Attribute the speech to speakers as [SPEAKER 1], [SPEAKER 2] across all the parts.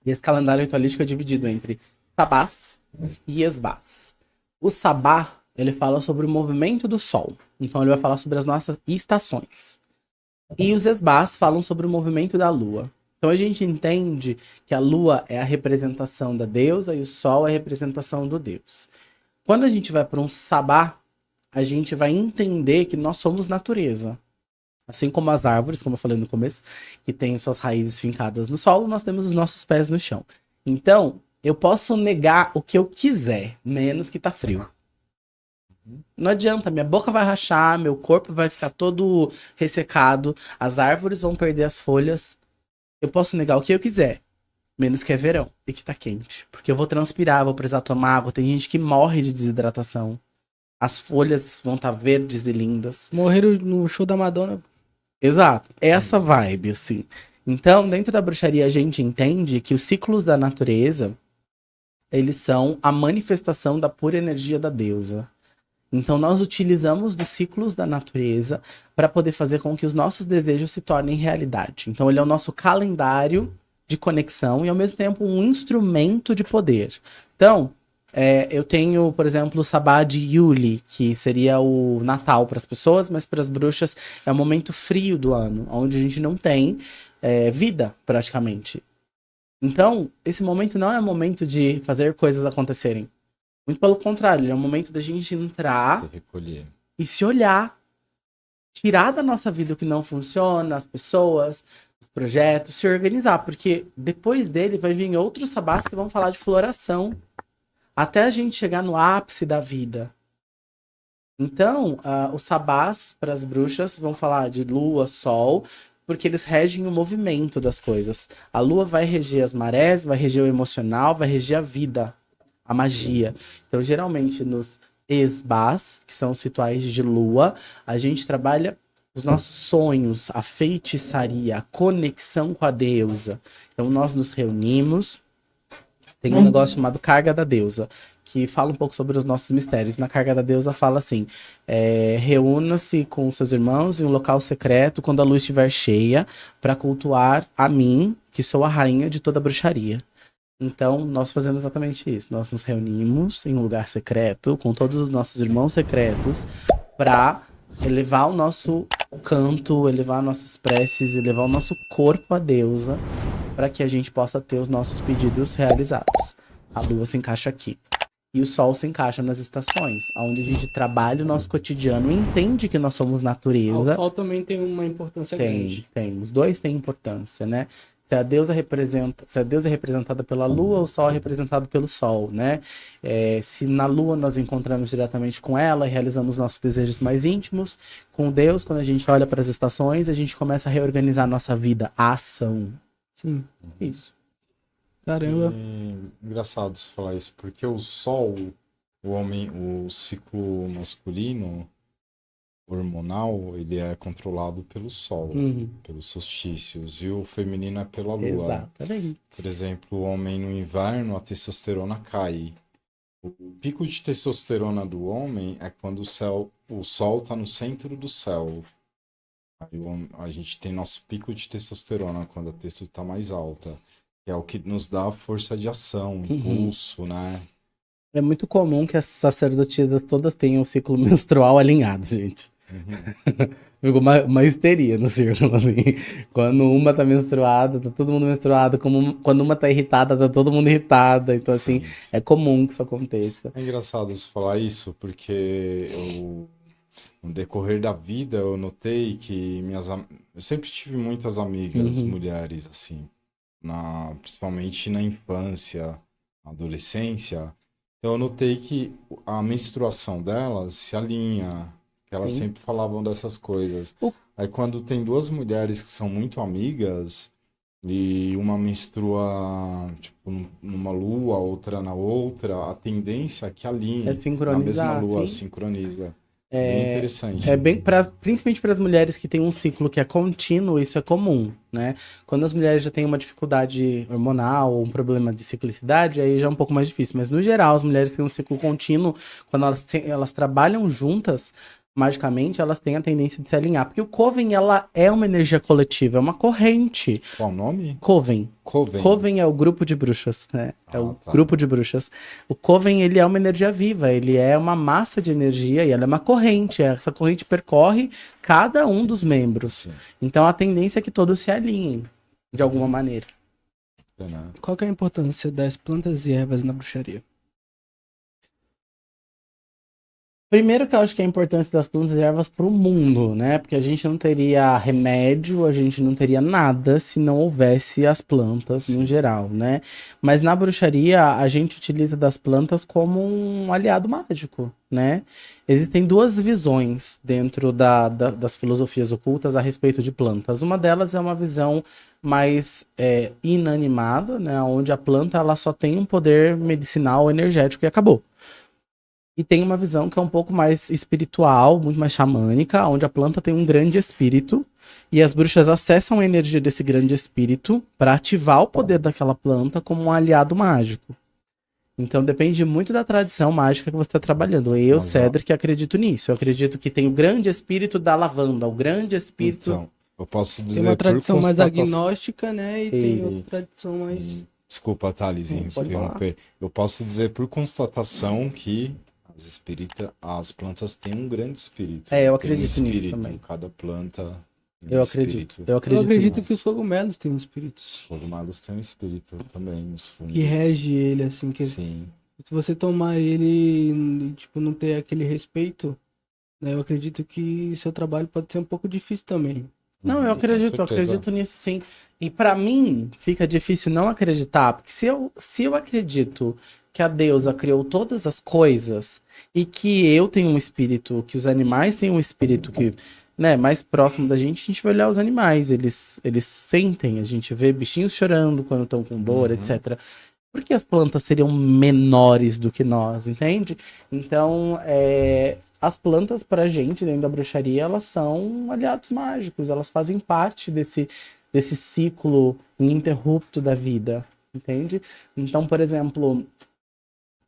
[SPEAKER 1] E esse calendário ritualístico é dividido entre sabás e esbás. O sabá, ele fala sobre o movimento do sol. Então ele vai falar sobre as nossas estações. E os esbás falam sobre o movimento da lua. Então a gente entende que a lua é a representação da deusa e o sol é a representação do deus. Quando a gente vai para um sabá, a gente vai entender que nós somos natureza. Assim como as árvores, como eu falei no começo, que têm suas raízes fincadas no solo, nós temos os nossos pés no chão. Então, eu posso negar o que eu quiser, menos que tá frio. Não adianta, minha boca vai rachar, meu corpo vai ficar todo ressecado, as árvores vão perder as folhas. Eu posso negar o que eu quiser, menos que é verão e que tá quente. Porque eu vou transpirar, vou precisar tomar água. Tem gente que morre de desidratação. As folhas vão estar verdes e lindas.
[SPEAKER 2] Morreram no show da Madonna.
[SPEAKER 1] Exato, essa vibe, assim. Então, dentro da bruxaria, a gente entende que os ciclos da natureza, eles são a manifestação da pura energia da deusa. Então, nós utilizamos dos ciclos da natureza para poder fazer com que os nossos desejos se tornem realidade. Então, ele é o nosso calendário de conexão e, ao mesmo tempo, um instrumento de poder. Então, eu tenho, por exemplo, o Sabá de Yuli, que seria o Natal para as pessoas, mas para as bruxas é o momento frio do ano, onde a gente não tem vida, praticamente. Então, esse momento não é o momento de fazer coisas acontecerem. Muito pelo contrário, é o momento da gente entrar
[SPEAKER 3] Se recolher.
[SPEAKER 1] e se olhar. Tirar da nossa vida o que não funciona, as pessoas, os projetos, se organizar. Porque depois dele vai vir outros sabás que vão falar de floração. Até a gente chegar no ápice da vida. Então, os sabás para as bruxas vão falar de lua, sol, porque eles regem o movimento das coisas. A lua vai reger as marés, vai reger o emocional, vai reger a vida, a magia. Então, geralmente, nos esbás, que são os rituais de lua, a gente trabalha os nossos sonhos, a feitiçaria, a conexão com a deusa. Então, nós nos reunimos. Tem um negócio chamado Carga da Deusa, que fala um pouco sobre os nossos mistérios. Na Carga da Deusa fala assim, reúna-se com seus irmãos em um local secreto quando a luz estiver cheia para cultuar a mim, que sou a rainha de toda a bruxaria. Então, nós fazemos exatamente isso. Nós nos reunimos em um lugar secreto com todos os nossos irmãos secretos para elevar o nosso canto, elevar nossas preces, elevar o nosso corpo à deusa, para que a gente possa ter os nossos pedidos realizados. A lua se encaixa aqui. E o sol se encaixa nas estações, onde a gente trabalha o nosso cotidiano e entende que nós somos natureza.
[SPEAKER 2] O sol também tem uma importância grande.
[SPEAKER 1] Tem. Os dois têm importância, né? Se a deusa é representada pela lua, o sol é representado pelo sol, né? Se na lua nós encontramos diretamente com ela e realizamos nossos desejos mais íntimos, com Deus, quando a gente olha para as estações, a gente começa a reorganizar a nossa vida, a ação.
[SPEAKER 2] Sim.
[SPEAKER 1] Isso.
[SPEAKER 2] Caramba.
[SPEAKER 3] Engraçado você falar isso, porque o sol, o homem, o ciclo masculino hormonal, ele é controlado pelo sol, pelos solstícios, e o feminino é pela lua.
[SPEAKER 1] Exatamente.
[SPEAKER 3] Por exemplo, o homem no inverno, a testosterona cai. O pico de testosterona do homem é quando o sol está no centro do céu. Aí a gente tem nosso pico de testosterona quando a testosterona está mais alta. Que é o que nos dá força de ação, impulso, né?
[SPEAKER 1] É muito comum que as sacerdotisas todas tenham o ciclo menstrual alinhado, gente. Ficou uma histeria no círculo, assim. Quando uma tá menstruada, tá todo mundo menstruado. Quando uma tá irritada, tá todo mundo irritado. Então, assim, é comum que isso aconteça.
[SPEAKER 3] É engraçado você falar isso, porque no decorrer da vida eu notei que eu sempre tive muitas amigas mulheres, assim. Principalmente na infância, na adolescência. Então eu notei que a menstruação delas se alinha, que elas sempre falavam dessas coisas. Aí quando tem duas mulheres que são muito amigas e uma menstrua tipo numa lua, a outra na outra, a tendência é que alinhe.
[SPEAKER 1] É sincronizar,
[SPEAKER 3] na mesma lua,
[SPEAKER 1] sim.
[SPEAKER 3] sincroniza. Bem interessante.
[SPEAKER 1] Principalmente para as mulheres que têm um ciclo que é contínuo, isso é comum, né? Quando as mulheres já têm uma dificuldade hormonal ou um problema de ciclicidade, aí já é um pouco mais difícil. Mas, no geral, as mulheres têm um ciclo contínuo, quando elas trabalham juntas, magicamente, elas têm a tendência de se alinhar. Porque o Coven, ela é uma energia coletiva, é uma corrente.
[SPEAKER 3] Qual o nome?
[SPEAKER 1] Coven.
[SPEAKER 3] Coven.
[SPEAKER 1] Coven é o grupo de bruxas, né? É o
[SPEAKER 3] tá.
[SPEAKER 1] grupo de bruxas. O Coven, ele é uma energia viva, ele é uma massa de energia e ela é uma corrente. Essa corrente percorre cada um dos membros.
[SPEAKER 3] Sim.
[SPEAKER 1] Então, a tendência é que todos se alinhem, de alguma maneira.
[SPEAKER 3] Né?
[SPEAKER 2] Qual que é a importância das plantas e ervas na bruxaria?
[SPEAKER 1] Primeiro que eu acho que a importância das plantas e ervas para o mundo, né? Porque a gente não teria remédio, a gente não teria nada se não houvesse as plantas no geral, né? Mas na bruxaria, a gente utiliza das plantas como um aliado mágico, né? Existem duas visões dentro das filosofias ocultas a respeito de plantas. Uma delas é uma visão mais inanimada, né? Onde a planta ela só tem um poder medicinal, energético e acabou. E tem uma visão que é um pouco mais espiritual, muito mais xamânica, onde a planta tem um grande espírito e as bruxas acessam a energia desse grande espírito para ativar o poder daquela planta como um aliado mágico. Então depende muito da tradição mágica que você está trabalhando. Eu, Cedric, acredito nisso. Eu acredito que tem o grande espírito da lavanda, o grande espírito...
[SPEAKER 3] Então, eu posso dizer
[SPEAKER 2] Tem uma tradição mais
[SPEAKER 3] constatação-
[SPEAKER 2] agnóstica, né? E tem outra tradição mais...
[SPEAKER 3] Sim. Desculpa, Thalesinho,
[SPEAKER 2] Pode
[SPEAKER 3] interromper. Eu posso dizer por constatação que as plantas têm um grande espírito.
[SPEAKER 1] É, eu
[SPEAKER 3] Tem um
[SPEAKER 1] acredito nisso
[SPEAKER 3] espírito,
[SPEAKER 1] também.
[SPEAKER 3] Cada planta tem
[SPEAKER 1] Eu
[SPEAKER 3] um
[SPEAKER 1] acredito.
[SPEAKER 3] espírito.
[SPEAKER 1] Eu acredito,
[SPEAKER 2] Eu acredito
[SPEAKER 1] nisso.
[SPEAKER 2] que os cogumelos têm espíritos.
[SPEAKER 3] Os cogumelos têm um espírito também, os fungos.
[SPEAKER 2] Que rege ele, assim, que
[SPEAKER 3] Sim.
[SPEAKER 2] se você tomar ele e, tipo, não ter aquele respeito, né, eu acredito que seu trabalho pode ser um pouco difícil também.
[SPEAKER 1] Não, eu
[SPEAKER 3] Com
[SPEAKER 1] acredito
[SPEAKER 3] certeza.
[SPEAKER 1] nisso sim. E pra mim fica difícil não acreditar, porque se eu acredito que a deusa criou todas as coisas e que eu tenho um espírito, que os animais têm um espírito que, né, mais próximo da gente, a gente vai olhar os animais, eles sentem, a gente vê bichinhos chorando quando estão com dor, etc. Por que as plantas seriam menores do que nós, entende? Então, as plantas pra gente, dentro da bruxaria, elas são aliados mágicos, elas fazem parte desse ciclo ininterrupto da vida, entende? Então, por exemplo,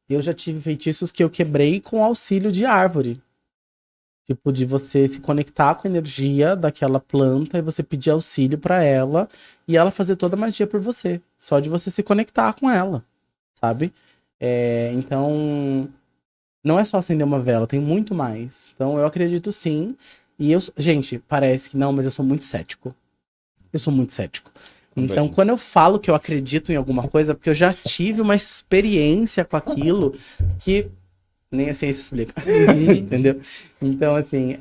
[SPEAKER 1] eu já tive feitiços que eu quebrei com auxílio de árvore. Tipo, de você se conectar com a energia daquela planta e você pedir auxílio pra ela e ela fazer toda a magia por você. Só de você se conectar com ela, sabe? Então, não é só acender uma vela, tem muito mais. Então, eu acredito sim. E gente, parece que não, mas eu sou muito cético. Eu sou muito cético.
[SPEAKER 3] Também.
[SPEAKER 1] Então, quando eu falo que eu acredito em alguma coisa, é porque eu já tive uma experiência com aquilo que nem a ciência explica. Entendeu? Então, assim,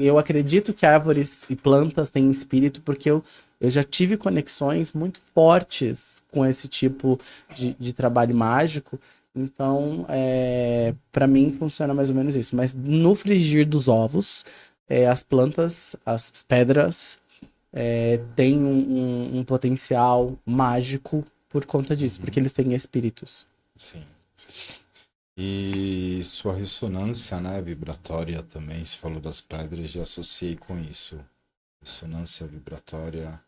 [SPEAKER 1] eu acredito que árvores e plantas têm espírito porque eu já tive conexões muito fortes com esse tipo de trabalho mágico. Então, para mim, funciona mais ou menos isso. Mas no frigir dos ovos, as plantas, as pedras, têm um potencial mágico por conta disso, porque eles têm espíritos.
[SPEAKER 3] Sim. E sua ressonância, né, vibratória também, se falou das pedras, já associei com isso. Ressonância vibratória, a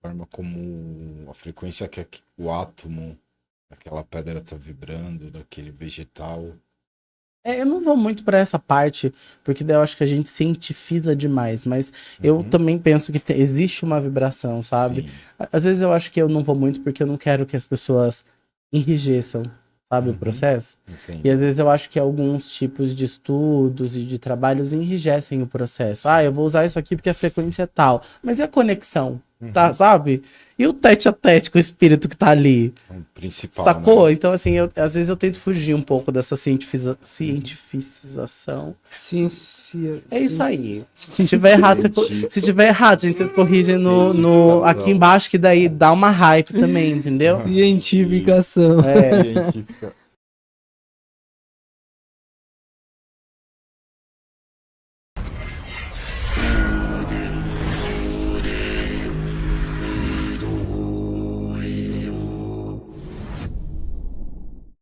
[SPEAKER 3] forma como a frequência que o átomo daquela pedra está vibrando, daquele vegetal.
[SPEAKER 1] Eu não vou muito para essa parte, porque daí eu acho que a gente cientifiza demais, mas eu também penso que existe uma vibração, sabe?
[SPEAKER 3] Sim.
[SPEAKER 1] Às vezes eu acho que eu não vou muito porque eu não quero que as pessoas enrijeçam, sabe, o processo?
[SPEAKER 3] Entendi.
[SPEAKER 1] E às vezes eu acho que alguns tipos de estudos e de trabalhos enrijecem o processo.
[SPEAKER 3] Sim.
[SPEAKER 1] Eu vou usar isso aqui porque a frequência é tal. Mas e a conexão? Tá, sabe? E o tete a tete com o espírito que tá ali?
[SPEAKER 3] O principal,
[SPEAKER 1] Sacou?
[SPEAKER 3] né?
[SPEAKER 1] Então, assim, às vezes eu tento fugir um pouco dessa cientificização.
[SPEAKER 2] Ciência.
[SPEAKER 1] É isso aí. Se tiver errado, se tiver errado, gente, vocês corrigem aqui embaixo, que daí dá uma hype também, entendeu?
[SPEAKER 2] Cientificação.
[SPEAKER 3] Científica.